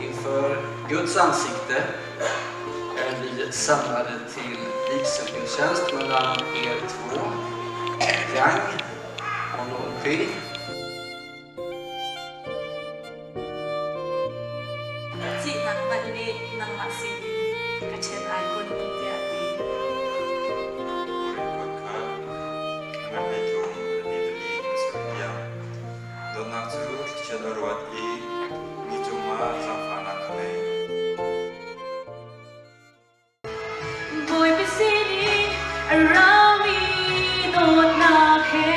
inför Guds ansikte är vi samlade till vigselgudstjänst mellan er två, Iang Nawlpy. Thitumnak balik ng masin kachet ay kon tiati. Boy pisini around me dot na khe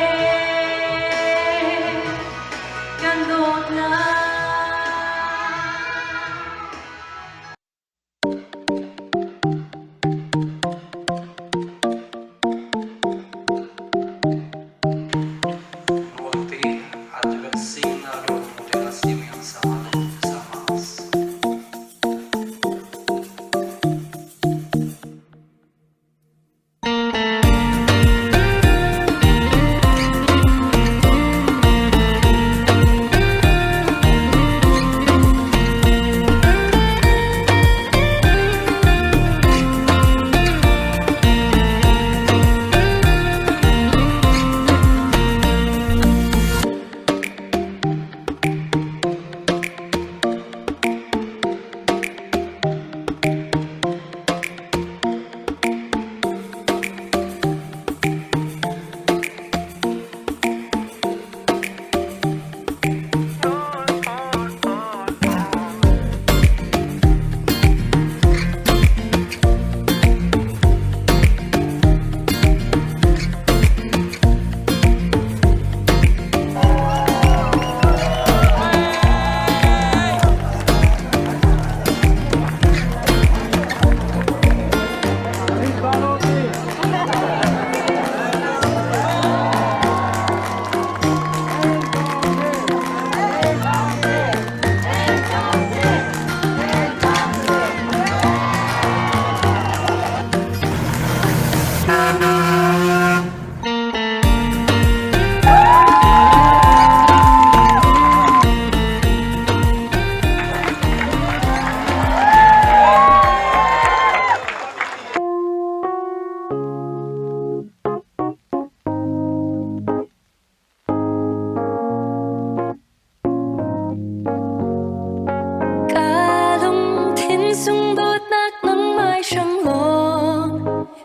gan dot na. Nawlpy, att du välsignar dem och deras gemensamma liv tillsammans.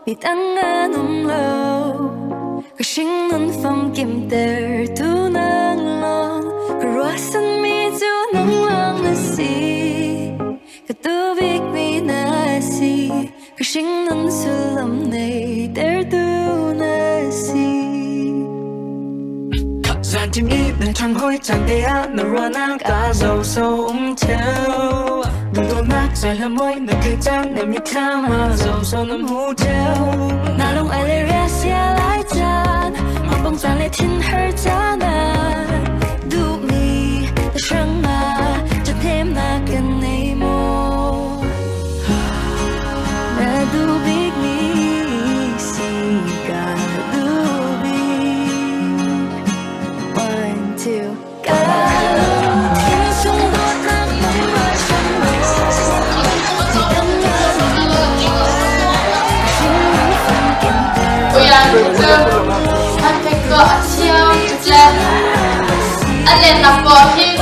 Biết ăn ngã nông lâu Cái sinh nâng phong kim tờ tu nâng lon Cái rõ sân mi chú nâng lòng nà si Cái tu biết mi nà si Cái sinh nâng sư lâm này tờ tu nà si Giàn chim ít nâng trăng hôi chẳng tê á Nâng rõ nang ta dầu sâu theo Đừng đôi mắt dài là môi nâng cây trắng Em như khám hà dầu sâu nằm hú theo Nà lông ai lê rè xia lái chán Mà bông chán lê thiên hơ chán à Đu mi ta sẵn mà Cho thêm nà cần này mô Nà đu biết mi xì cả đu biết 1, 2 anh phải gọi chiêu lên anh lên nằm bò khi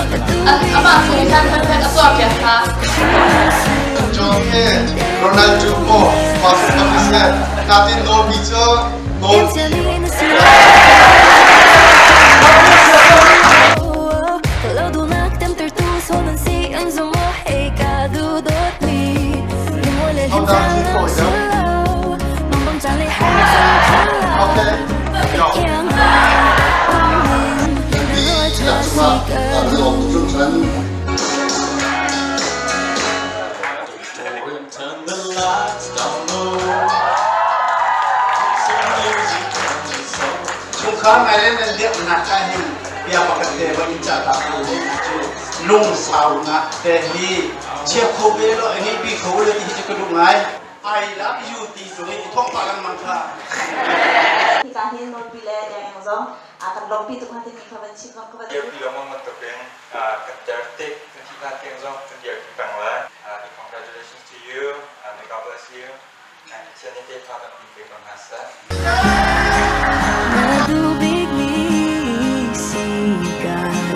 anh bảo người thân thân thân ở kìa hả cho nghe Ronaldo mo masuk ke sini nanti no bisa no Sekarang ada dia menakani dia pakai tebak inca tahu lung sau nak tehi cia kobe lo ini bi kobe di kedungai I love you tí rồi thông qua lần mang thà thì cả hiền nốt bị lệ để em giống cần lòng bị tụi hắn thì mình phải vẫn chịu không có Dia bilang mau untuk yang kecerdik, kita yang zong kerja di Bangla. Congratulations to you, may God bless you. And it's an day for the people from Hasa. Nadubig ni sigadubig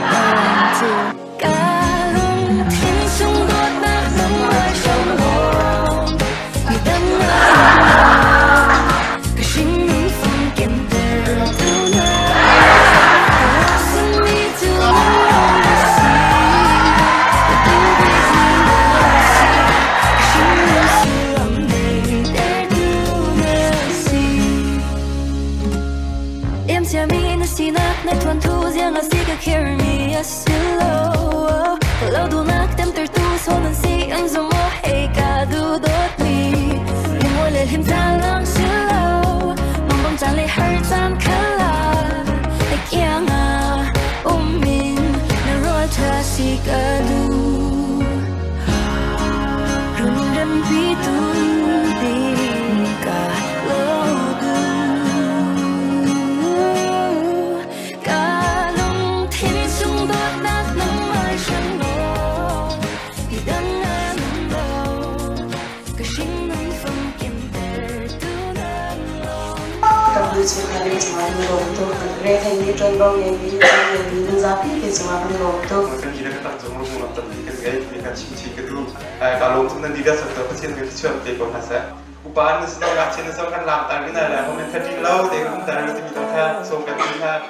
Until kalong thiên sung đốt bác nóng ngoài trong hồn Người đâm ngã cái sinh linh phong kiếm tên tu na Sing me to the sea Nadubig ni silang day Em chia mi na si nak na thuần thu riêng là si ka carry me a slow lâu du nak tem ter tu so nan si ang zo mo hey ka du dot mi em mo le him ta lang slow mong bong chan le har chan khala ai kyang a min na ro tha si ka du run ram pi tu bi ka lo du tập luyện sự thay đổi trong anh gồm tôi rèn thành như trơn bao ngày vì những giá trị về trong anh gồm tôi Mungkin kita ketang jomul jumlah tapi kerja kita cici kedu kalau untuk nanti dia serta pasien kita cuci teko hasa upaan ni sedang action ni kan lam tan kena lah komen tadi lau deh kum tan nanti kita tha som kan kita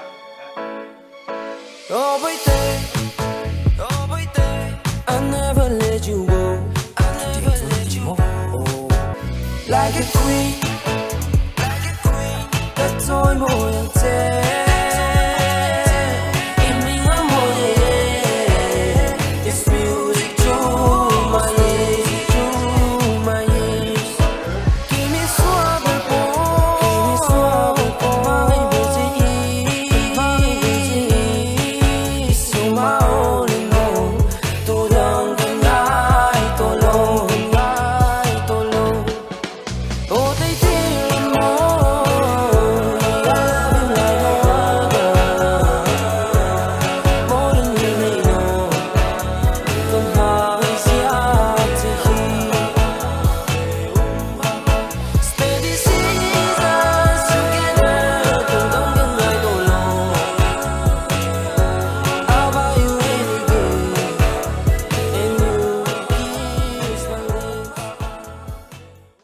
Oh boy, I never let you go. I never let you go. Like a queen.